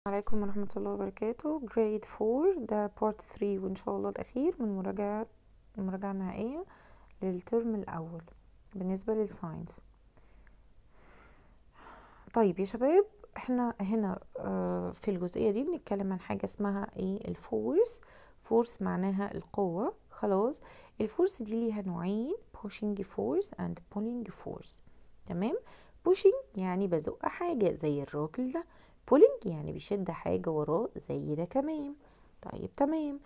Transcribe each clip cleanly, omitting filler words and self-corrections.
عليكم ورحمة الله وبركاته. grade 4 ده part 3 وإن شاء الله الأخير من المراجعة النهائية للترم الأول بالنسبة للساينس. طيب يا شباب، احنا هنا في الجزئية دي بنتكلم عن حاجة اسمها ايه؟ الفورس. فورس معناها القوة. خلاص، الفورس دي ليها نوعين: pushing force and pulling force. تمام. pushing يعني بزق حاجة زي الراجل ده، pulling يعني بيشد حاجة وراه زي ده كمان. طيب تمام.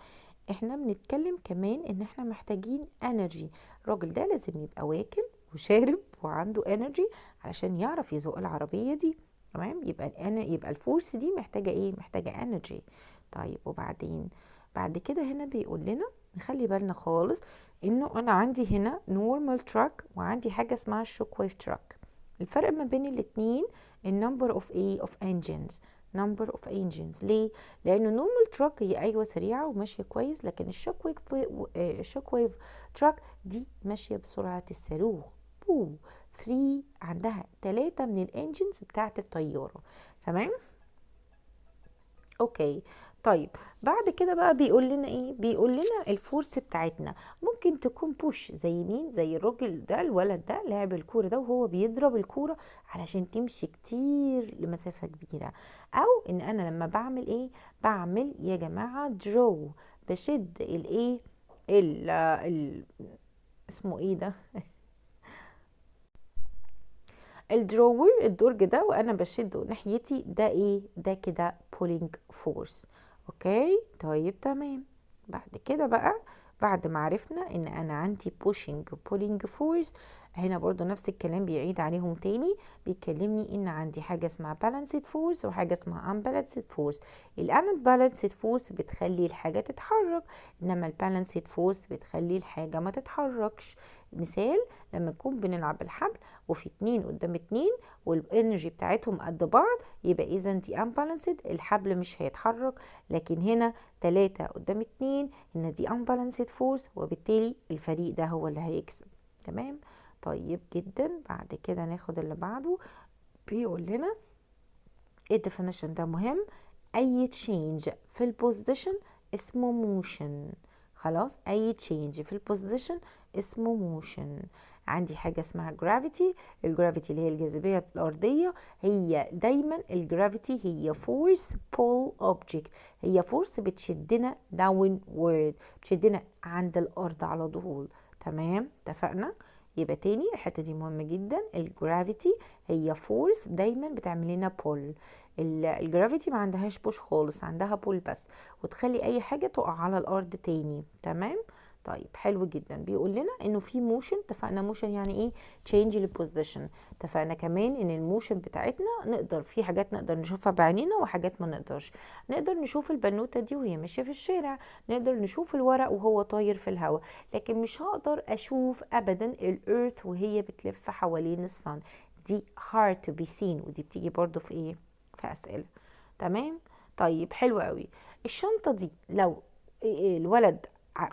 احنا بنتكلم كمان ان احنا محتاجين انرجي. الراجل ده لازم يبقى واكل وشارب وعنده انرجي علشان يعرف يزق العربية دي. تمام. يبقى الفورس دي محتاجة ايه؟ محتاجة انرجي. طيب وبعدين بعد كده هنا بيقول لنا نخلي بالنا خالص انه انا عندي هنا نورمال تراك وعندي حاجة اسمها شوك ويف تراك. الفرق ما بين الاتنين النمبر اوف ايه؟ اوف انجنز. نمبر اوف انجنز. ليه؟ لانه نورمال تراك هي ايوه سريعه وماشيه كويس، لكن الشوك ويف تراك دي ماشيه بسرعه الصاروخ. بو 3 عندها 3 من الانجنز بتاعت الطياره. تمام. اوكي. طيب بعد كده بقى بيقول لنا ايه؟ بيقول لنا الفورس بتاعتنا ممكن تكون بوش زي مين؟ زي الراجل ده، الولد ده لاعب الكوره ده وهو بيضرب الكوره علشان تمشي كتير لمسافه كبيره. او ان انا لما بعمل ايه؟ بعمل يا جماعه درو، بشد الايه؟ ال اسمه ايه ده؟ الدرور، الدرج ده، وانا بشده ناحيتي ده ايه؟ ده كده pulling force. اوكي. طيب تمام. بعد كده بقى، بعد ما عرفنا ان انا عندي pushing و pulling force، هنا برضو نفس الكلام بيعيد عليهم تاني. بيكلمني ان عندي حاجة اسمها balanced force وحاجة اسمها unbalanced force. unbalanced force بتخلي الحاجة تتحرك، انما البالانسد فورس بتخلي الحاجة ما تتحركش. مثال: لما نكون بنلعب الحبل وفي 2 قدام 2 والانرجي بتاعتهم قد بعض، يبقى اذا دي unbalanced، الحبل مش هيتحرك. لكن هنا 3 قدام 2 ان دي unbalanced force، وبالتالي الفريق ده هو اللي هيكسب. تمام. طيب جدا. بعد كده ناخد اللي بعده. بيقول لنا الديفينيشن ده مهم: اي تشينج في البوزيشن اسمه موشن. خلاص، اي تشينج في البوزيشن اسمه موشن. عندي حاجه اسمها جرافيتي. الجرافيتي اللي هي الجاذبيه الارضيه، هي دايما الجرافيتي هي فورس بول اوبجكت، هي فورس بتشدنا داون وورد، بتشدنا عند الارض على طول. تمام، اتفقنا. يبقى تاني الحته دي مهمه جدا: الجرافيتي هي فورس دايما بتعمل لنا بول. الجرافيتي ما عندهاش بوش خالص، عندها بول بس، وتخلي اي حاجه تقع على الارض تاني. تمام. طيب حلو جدا. بيقول لنا انه في موشن. اتفقنا موشن يعني ايه؟ تشينج البوزيشن. اتفقنا كمان ان الموشن بتاعتنا نقدر في حاجات نقدر نشوفها بعينينا وحاجات ما نقدرش. نقدر نشوف البنوته دي وهي ماشيه في الشارع، نقدر نشوف الورق وهو طاير في الهواء، لكن مش هقدر اشوف ابدا الارث وهي بتلف حوالين الصن. دي hard to be seen، ودي بتيجي برضو في ايه؟ في اسئله. تمام. طيب حلو قوي. الشنطه دي لو الولد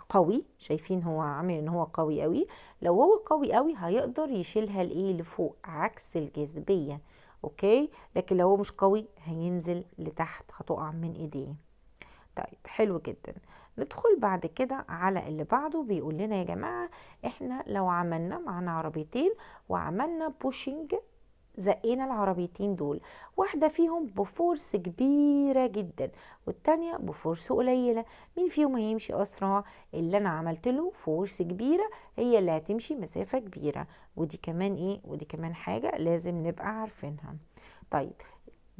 قوي، شايفين هو عامل ان هو قوي قوي، لو هو قوي قوي هيقدر يشيلها لايه؟ لفوق، عكس الجاذبيه. اوكي. لكن لو هو مش قوي هينزل لتحت، هتقع من ايديه. طيب حلو جدا. ندخل بعد كده على اللي بعده. بيقول لنا يا جماعه احنا لو عملنا معانا عربيتين وعملنا بوشنج، زقينا العربيتين دول، واحدة فيهم بفورس كبيرة جدا والتانية بفورس قليلة، مين فيهم هيمشي أسرع؟ اللي أنا عملت له فورس كبيرة هي اللي هتمشي مسافة كبيرة. ودي كمان إيه؟ ودي كمان حاجة لازم نبقى عارفينها. طيب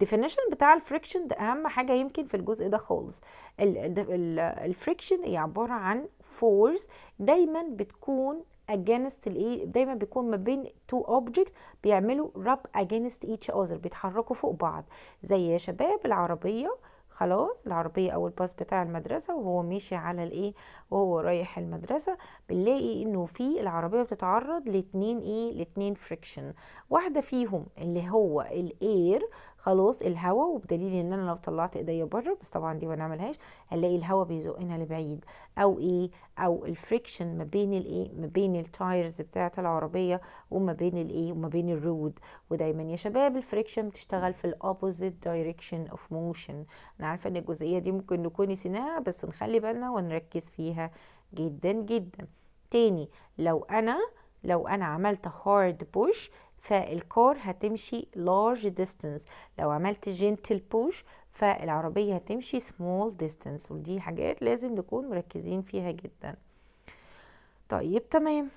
definition بتاع الفريكشن ده اهم حاجه يمكن في الجزء ده خالص. الفريكشن هي عباره عن فورس دايما بتكون against الايه؟ دايما بيكون ما بين two object بيعملوا rub against each other، بيتحركوا فوق بعض. زي يا شباب العربيه، خلاص العربيه او الباص بتاع المدرسه وهو ماشي على الايه؟ وهو رايح المدرسه، بنلاقي انه في العربيه بتتعرض لاتنين ايه؟ لاتنين فريكشن. واحده فيهم اللي هو الاير، خلاص الهواء، وبدليل ان انا لو طلعت ايديا بره، بس طبعا دي ما نعملهاش، هنلاقي الهواء بيزقنا لبعيد. او ايه، او الفريكشن ما بين الايه، ما بين التايرز بتاعه العربيه وما بين الايه، وما بين الرود. ودايما يا شباب الفريكشن بتشتغل في الاوبوزيت دايركشن اوف موشن. انا عارفه ان الجزئيه دي ممكن نكون نسيناها، بس نخلي بالنا ونركز فيها جدا جدا. تاني، لو انا عملت hard push فالكار هتمشي large distance. لو عملت gentle push فالعربية هتمشي small distance. ودي حاجات لازم نكون مركزين فيها جدا. طيب تمام،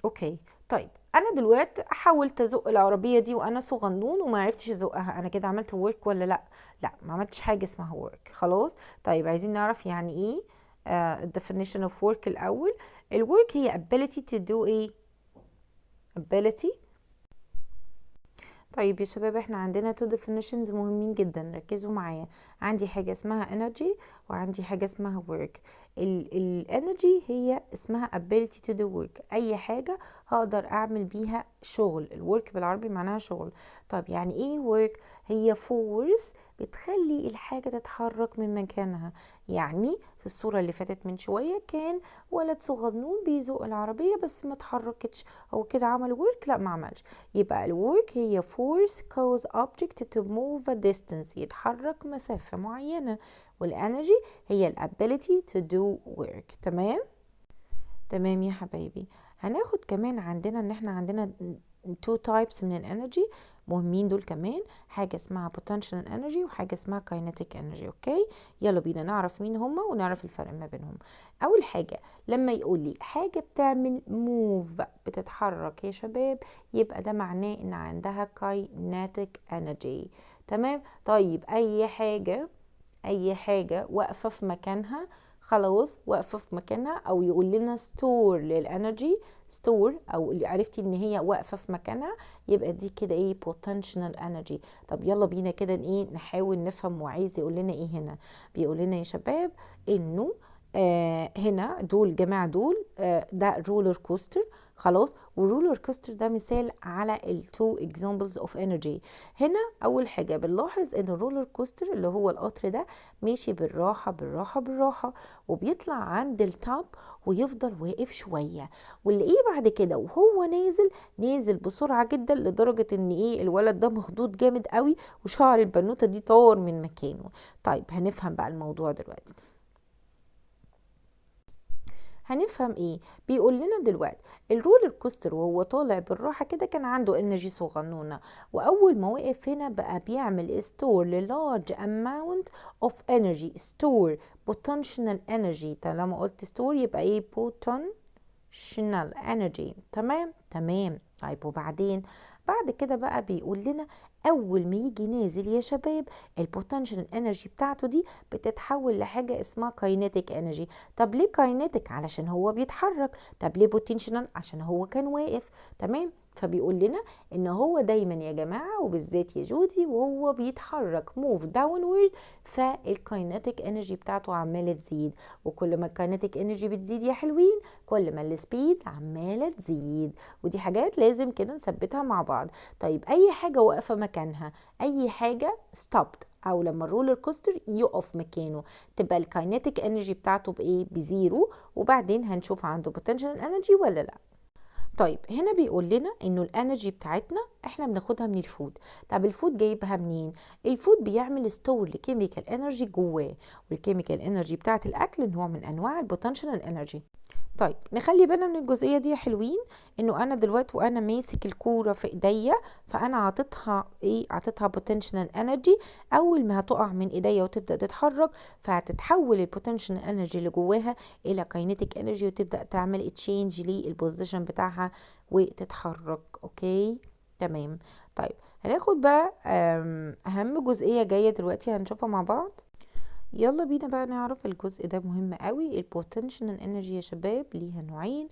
اوكي. طيب انا دلوقتي حاولت ازق العربيه دي وانا صغنون وما عرفتش ازقها، انا كده عملت ورك ولا لا؟ لا، ما عملتش حاجه اسمها ورك. خلاص. طيب عايزين نعرف يعني ايه definition of work الاول. الورك هي ability to do ايه؟ ability. طيب يا شباب احنا عندنا two definitions مهمين جدا، ركزوا معايا. عندي حاجة اسمها energy وعندي حاجة اسمها work. ال energy هي اسمها ability to do work، اي حاجة هقدر اعمل بيها شغل. الwork بالعربي معناها شغل. طب يعني ايه work؟ هي force بتخلي الحاجة تتحرك من مكانها. يعني في الصورة اللي فاتت من شوية كان ولد صغنون بيزق العربية بس ما اتحركتش، هو كده عمل work؟ لا، ما عملش. يبقى الورك هي force cause object to move a distance، يتحرك مسافة معينة. والانرجي هي الability to do work. تمام؟ تمام يا حبايبي. هناخد كمان عندنا ان احنا عندنا two types من الانرجي مهمين دول كمان، حاجة اسمها potential energy وحاجة اسمها kinetic energy. اوكي، يلا بينا نعرف مين هما ونعرف الفرق ما بينهم. اول حاجة لما يقول لي حاجة بتعمل move بتتحرك يا شباب، يبقى ده معناه ان عندها kinetic energy. تمام. طيب اي حاجة واقفة في مكانها، خلاص واقفة في مكانها، او يقول لنا ستور للانرجي، ستور، او اللي عرفتي ان هي واقفة في مكانها، يبقى دي كده ايه؟ potential energy. طب يلا بينا كده ايه نحاول نفهم وعايز يقول لنا ايه هنا. بيقول لنا يا شباب انه هنا دول جماعة دول ده رولر كوستر. خلاص، والرولر كوستر ده مثال على التو examples of energy. هنا اول حاجة بنلاحظ ان الرولر كوستر اللي هو القطر ده ماشي بالراحة بالراحة بالراحة، وبيطلع عند التوب ويفضل واقف شوية، ونلاقيه بعد كده وهو نازل بسرعة جدا، لدرجة ان ايه الولد ده مخضوض جامد قوي وشعر البنوتة دي طار من مكانه. طيب هنفهم بقى الموضوع دلوقتي. هنفهم ايه؟ بيقول لنا دلوقتي الرولر كوستر وهو طالع بالراحه كده كان عنده انرجي صغنونه، واول ما وقف هنا بقى بيعمل ستور للارج اماونت اوف انرجي. ستور بوتنشال انرجي، طالما قلت ستور يبقى ايه؟ بوتنشال انرجي. تمام تمام. طيب وبعدين بعد كده بقى بيقول لنا اول ما يجي نازل يا شباب البوتنشال انرجي بتاعته دي بتتحول لحاجه اسمها كاينيتيك انرجي. طب ليه كاينيتيك؟ علشان هو بيتحرك. طب ليه بوتنشال؟ عشان هو كان واقف. تمام. فبيقول لنا ان هو دايما يا جماعه وبالذات يا جودي وهو بيتحرك موف داونورد، فالكاينيتيك انرجي بتاعته عماله تزيد، وكل ما الكاينيتيك انرجي بتزيد يا حلوين كل ما السبيد عماله تزيد. ودي حاجات لازم كده نثبتها مع بعض. طيب اي حاجه واقفه مكانها، اي حاجه ستوبت، او لما الرولر كوستر يقف مكانه تبقى الكاينيتيك انرجي بتاعته بايه؟ بزيرو. وبعدين هنشوف عنده بوتنشال انرجي ولا لا. طيب هنا بيقول لنا انه الانرجي بتاعتنا احنا بناخدها من الفود. طب الفود جايبها منين؟ الفود بيعمل ستور لكيميكال انرجي جواه، والكيميكال انرجي بتاعت الاكل نوع من انواع البوتنشال انرجي. طيب نخلي بالنا من الجزئيه دي يا حلوين، انه انا دلوقتي وانا ماسك الكوره في ايديا فانا عطيتها ايه؟ عطيتها بوتنشال انرجي. اول ما هتقع من ايديا وتبدا تتحرك فهتتحول البوتنشال انرجي اللي جواها الى كاينيتيك انرجي، وتبدا تعمل تشينج للبوزيشن بتاعها وتتحرك. اوكي تمام. طيب هناخد بقى اهم جزئيه جايه دلوقتي هنشوفها مع بعض. يلا بينا بقى نعرف الجزء ده مهم قوي. البوتنشال انرجي يا شباب ليها نوعين: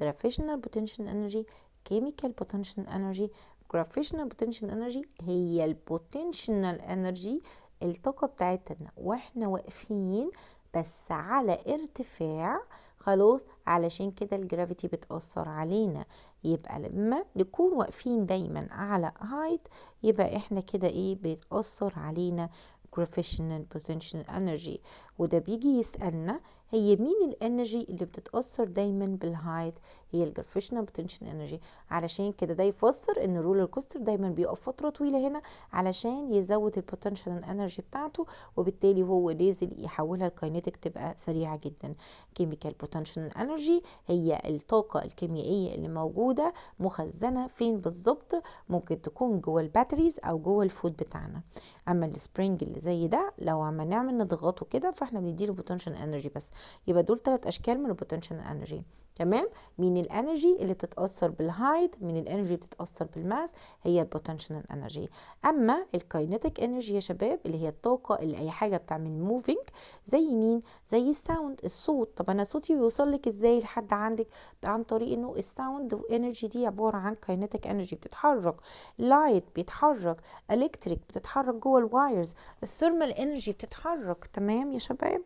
gravitational potential energy chemical potential energy. gravitational potential energy هي البوتنشال انرجي، الطاقة بتاعتنا واحنا واقفين بس على ارتفاع. خلاص، علشان كده الجرافيتي بتأثر علينا. يبقى لما نكون واقفين دايما على height يبقى احنا كده ايه بيتأثر علينا gravitational potential energy. وده بيجي يسألنا هي مين الانرجي اللي بتتأثر دايما بالهايت؟ هي الجرافيشنال بوتنشال انرجي. علشان كده ده يفسر ان الرولر كوستر دايما بيقف فترة طويلة هنا علشان يزود البوتنشال انرجي بتاعته، وبالتالي هو نازل يحولها لكاينيتيك تبقى سريعة جدا. كيميكال بوتنشال انرجي هي الطاقة الكيميائية اللي موجودة مخزنة فين بالظبط؟ ممكن تكون جوه الباتريز او جوه الفود بتاعنا. اما السبرينج اللي زي ده لو عم نعمل نضغطه كده فاحنا بنديله بوتنشال انرجي بس. يبقى دول 3 اشكال من البوتنشال انرجي. تمام. مين الانرجي اللي بتتاثر بالهايت؟ مين الانرجي اللي بتتاثر بالماس؟ هي البوتنشال انرجي. اما الكاينيتيك انرجي يا شباب اللي هي الطاقه اللي اي حاجه بتعمل موفينج، زي مين؟ زي الساوند، الصوت. طب انا صوتي بيوصل لك ازاي لحد عندك؟ عن طريق انه الساوند انرجي دي عباره عن كاينيتيك انرجي بتتحرك. لايت بيتحرك، الكتريك بتتحرك جوه الوايرز، الثيرمال انرجي بتتحرك. تمام يا شباب؟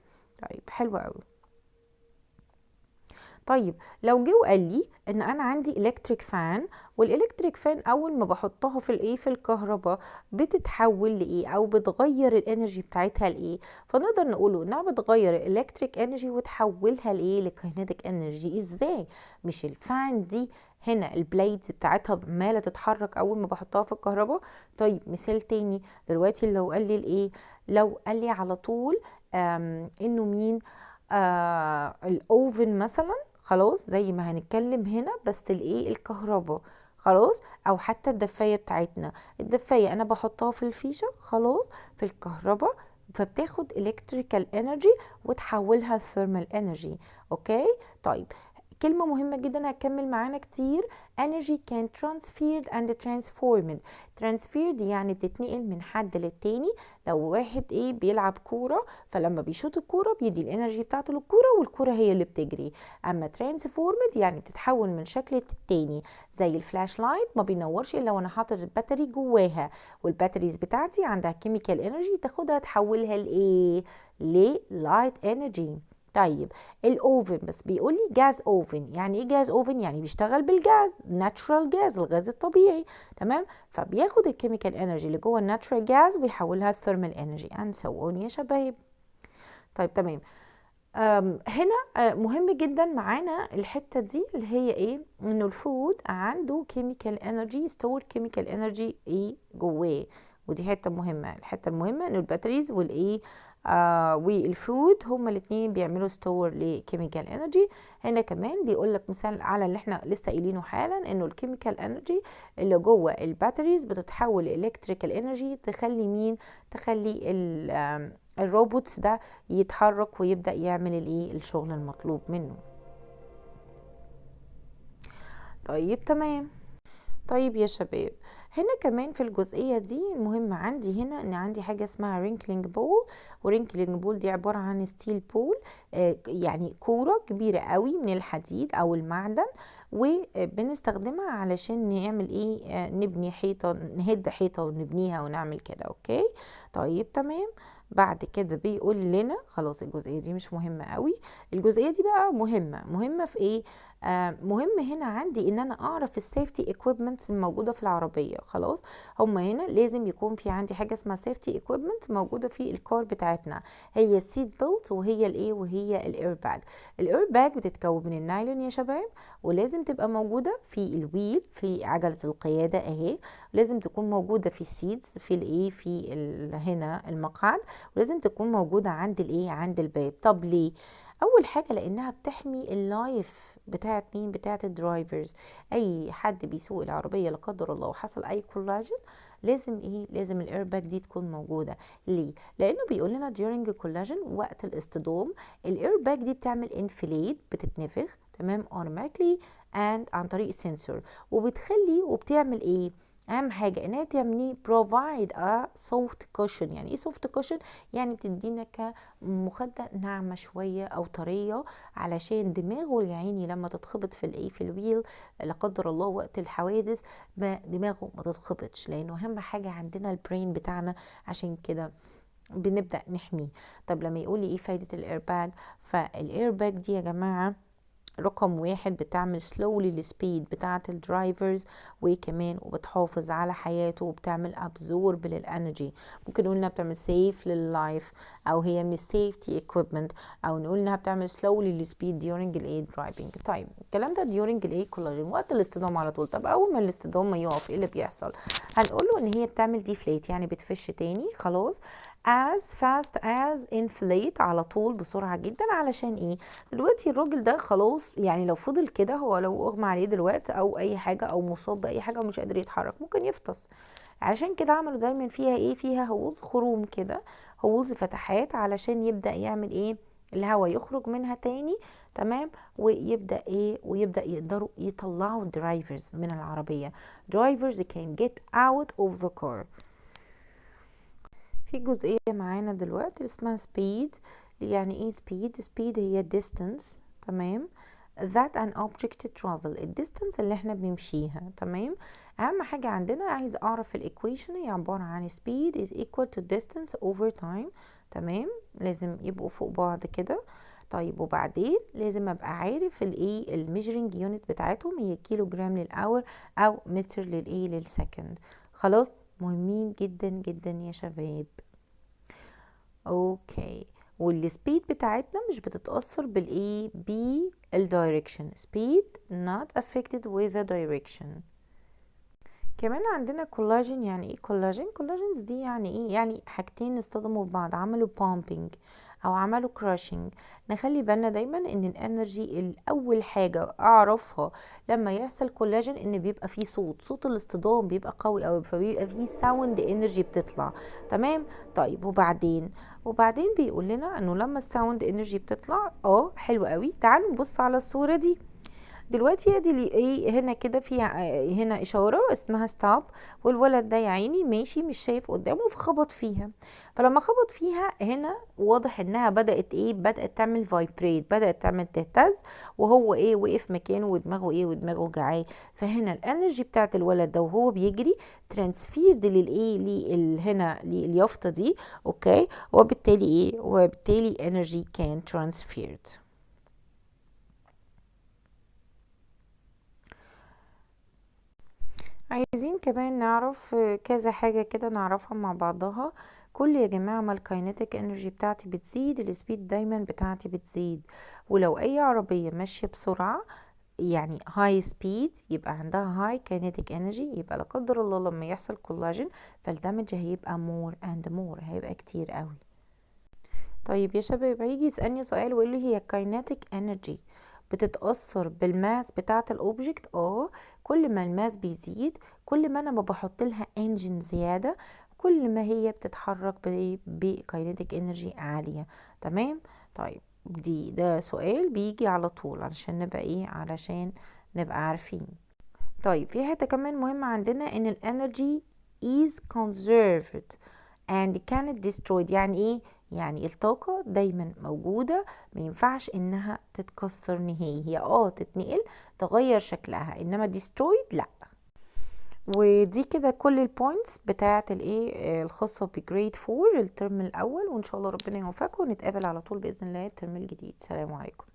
طيب حلو قوي. طيب لو جه وقال لي ان انا عندي الكتريك فان، والالكتريك فان اول ما بحطها في الايه في الكهرباء بتتحول لايه او بتغير الانرجي بتاعتها لايه؟ فنقدر نقوله انها بتغير الالكتريك انرجي وتحولها لايه؟ لكاينيتيك انرجي. ازاي؟ مش الفان دي هنا البليدز بتاعتها عماله تتحرك اول ما بحطها في الكهرباء؟ طيب مثال تاني دلوقتي لو قال لي الايه، لو قال لي على طول انه مين الاوفن مثلا، خلاص زي ما هنتكلم هنا بس الايه الكهرباء، خلاص. او حتى الدفايه بتاعتنا، الدفايه انا بحطها في الفيشه خلاص في الكهرباء فبتاخد electrical energy وتحولها thermal energy. اوكي. طيب كلمة مهمة جدا هتكمل معانا كتير، energy can transferred and transformed. transferred يعني بتتنقل من حد للتاني. لو واحد ايه بيلعب كورة فلما بيشوط الكورة بيدي الانرجي بتاعته للكورة والكورة هي اللي بتجري. اما transformed يعني بتتحول من شكل للتاني. زي الفلاش لايت ما بينورش الا وانا حاطط الباتري جواها، والباتريز بتاعتي عندها كيميكال انرجي تاخدها تحولها لايه؟ للايت انرجي. طيب الاوفن بس بيقول لي جاز اوفن. يعني ايه جاز اوفن؟ يعني بيشتغل بالجاز، ناتشورال جاز، الغاز الطبيعي. تمام. فبياخد الكيميكال انرجي اللي جوه الناتشورال جاز ويحولها لثيرمال انرجي اند سو اون يا شباب. طيب تمام. هنا مهم جدا معانا الحته دي اللي هي ايه؟ انه الفود عنده كيميكال انرجي، ستور كيميكال انرجي ايه جواه. ودي حته مهمه. الحته المهمه انه الباتريز والايه والفود هما الاثنين بيعملوا ستور لكيميكال انرجي. هنا كمان بيقول لك مثال على اللي احنا لسه قايلينه حالا، انه الكيميكال انرجي اللي جوه الباتريز بتتحول لالكتريكال انرجي تخلي مين؟ تخلي الروبوتس ده يتحرك ويبدأ يعمل الايه الشغل المطلوب منه. طيب تمام. طيب يا شباب هنا كمان في الجزئية دي المهم عندي هنا ان عندي حاجة اسمها رينكلينج بول. ورينكلينج بول دي عبارة عن ستيل بول، يعني كورة كبيرة قوي من الحديد او المعدن، وبنستخدمها علشان نعمل ايه؟ نبني حيطة، نهد حيطة ونبنيها ونعمل كده. اوكي. طيب تمام. بعد كده بيقول لنا خلاص الجزئية دي مش مهمة قوي. الجزئية دي بقى مهمة في ايه؟ مهم هنا عندي ان انا اعرف السيفتي ايكويبمنتس الموجوده في العربيه. خلاص هما هنا لازم يكون في عندي حاجه اسمها سيفتي ايكويبمنت موجوده في الكار بتاعتنا، هي السيت بيلت وهي الايه وهي الاير باج. الاير باج بتتكون من النايلون يا شباب، ولازم تبقى موجوده في الويل في عجله القياده اهي، لازم تكون موجوده في السيتس في الايه في هنا المقعد، ولازم تكون موجوده عند الايه عند الباب. طب ليه؟ اول حاجه لانها بتحمي اللايف بتاعت مين؟ بتاعت الدرايفرز. اي حد بيسوق العربيه لا قدر الله وحصل اي كولاجن لازم ايه؟ لازم الايرباك دي تكون موجوده. ليه؟ لانه بيقول لنا during الكولاجن وقت الاصطدام الايرباك دي بتعمل انفليت، بتتنفخ تمام automatically and عن طريق سنسور، وبتخلي وبتعمل ايه؟ اهم حاجه انها تعمل provide a soft cushion. يعني ايه soft cushion؟ يعني بتدينا كمخده ناعمه شويه او طريه علشان دماغه يا عيني لما تتخبط في الايه في الويل لا قدر الله وقت الحوادث ما دماغه ما تتخبطش، لانه اهم حاجه عندنا البرين بتاعنا. عشان كده بنبدأ نحميه. طب لما يقولي ايه فايدة الايرباج، فالايرباج دي يا جماعة رقم واحد بتعمل slowly السبيد بتاعة الدرايفرز، وكمان وبتحافظ على حياته، وبتعمل absorb للانرجي. ممكن نقول انها بتعمل safe لللايف، او هي من السيفتي equipment، او نقول انها بتعمل slowly السبيد during الايه driving. طيب الكلام ده during الايه كولاجين وقت الاصطدام على طول. طب اول ما الاصطدام ما يقف ايه اللي بيحصل؟ هنقول له ان هي بتعمل deflate، يعني بتفش تاني خلاص as fast as inflate، على طول بسرعة جدا. علشان ايه؟ دلوقتي الراجل ده خلاص، يعني لو فضل كده، هو لو اغمى عليه دلوقتي او اي حاجة او مصاب باي حاجة ومش قادر يتحرك ممكن يفطس. علشان كده عملوا دايما فيها ايه، فيها هولز، خروم كده، هولز فتحات، علشان يبدأ يعمل ايه، الهواء يخرج منها تاني. تمام. ويبدأ ايه، ويبدأ يقدروا يطلعوا الدرايفرز من العربية. drivers can get out of the car. في جزئية معانا دلوقتي اسمها speed. يعني ايه speed؟ speed هي distance، تمام، that an object travel، الديستانس اللي احنا بنمشيها. تمام. اهم حاجة عندنا عايز اعرف الايكويشن، هي عبارة عن speed is equal to distance over time. تمام، لازم يبقوا فوق بعض كده. طيب وبعدين لازم ابقى عارف الايه الميجرنج يونت بتاعتهم، هي كيلو جرام للاور او متر للايه للسكند. خلاص، مهمين جدا جدا يا شباب. اوكي، والسبيد بتاعتنا مش بتتأثر بالايه، بالدايركشن. speed not affected with the direction. كمان عندنا كولاجين. يعني ايه كولاجين؟ كولاجينز دي يعني ايه؟ يعني حاجتين اصطدموا ببعض، عملوا بامبينج او عملوا كراشنج. نخلي بالنا دايما ان الانرجي الاول حاجة اعرفها لما يحصل كولاجين ان بيبقى فيه صوت الاصطدام بيبقى قوي قوي، فبيبقى فيه ساوند انرجي بتطلع. تمام. طيب وبعدين بيقول لنا انه لما الساوند انرجي بتطلع حلو قوي. تعالوا نبص على الصورة دي دلوقتي. ادي لي ايه هنا كده، في هنا اشاره اسمها ستوب، والولد ده يا عيني ماشي مش شايف قدامه فخبط فيها. فلما خبط فيها هنا واضح انها بدات تعمل فايبريت، بدات تعمل تهتز، وهو وقف مكانه، ودماغه جعاه. فهنا الانرجي بتاعت الولد ده وهو بيجري ترانسفيرد هنا لليافطه دي. اوكي، وبالتالي انرجي كان ترانسفيرد. عايزين كمان نعرف كذا حاجة كده نعرفها مع بعضها. كل يا جماعة ما الكاينتيك انرجي بتاعتي بتزيد، السبيد دايما بتاعتي بتزيد. ولو اي عربية ماشية بسرعة يعني هاي سبيد يبقى عندها هاي كاينتيك انرجي، يبقى لا قدر الله لما يحصل كولاجين فالدمج هيبقى مور اند مور، هيبقى كتير قوي. طيب يا شباب، هيجي يسألني سؤال ويقول لي هي كاينتيك انرجي بتتأثر بالماس بتاعة الأوبجكت؟ كل ما الماس بيزيد كل ما أنا ما بحط لها انجن زيادة، كل ما هي بتتحرك بكاينتيك انرجي عالية. تمام. طيب ده سؤال بيجي على طول علشان نبقى عارفين. طيب في حتة كمان مهمة عندنا، ان الانرجي is conserved and cannot destroyed. يعني ايه؟ يعني الطاقة دايما موجودة، ما ينفعش انها تتكسر نهائي. هي تتنقل تغير شكلها، انما destroyed لا. ودي كده كل البوينتس بتاعت الخاصة بجريد 4 الترم الاول، وان شاء الله ربنا يوفقكم ونتقابل على طول بإذن الله الترم الجديد. سلام عليكم.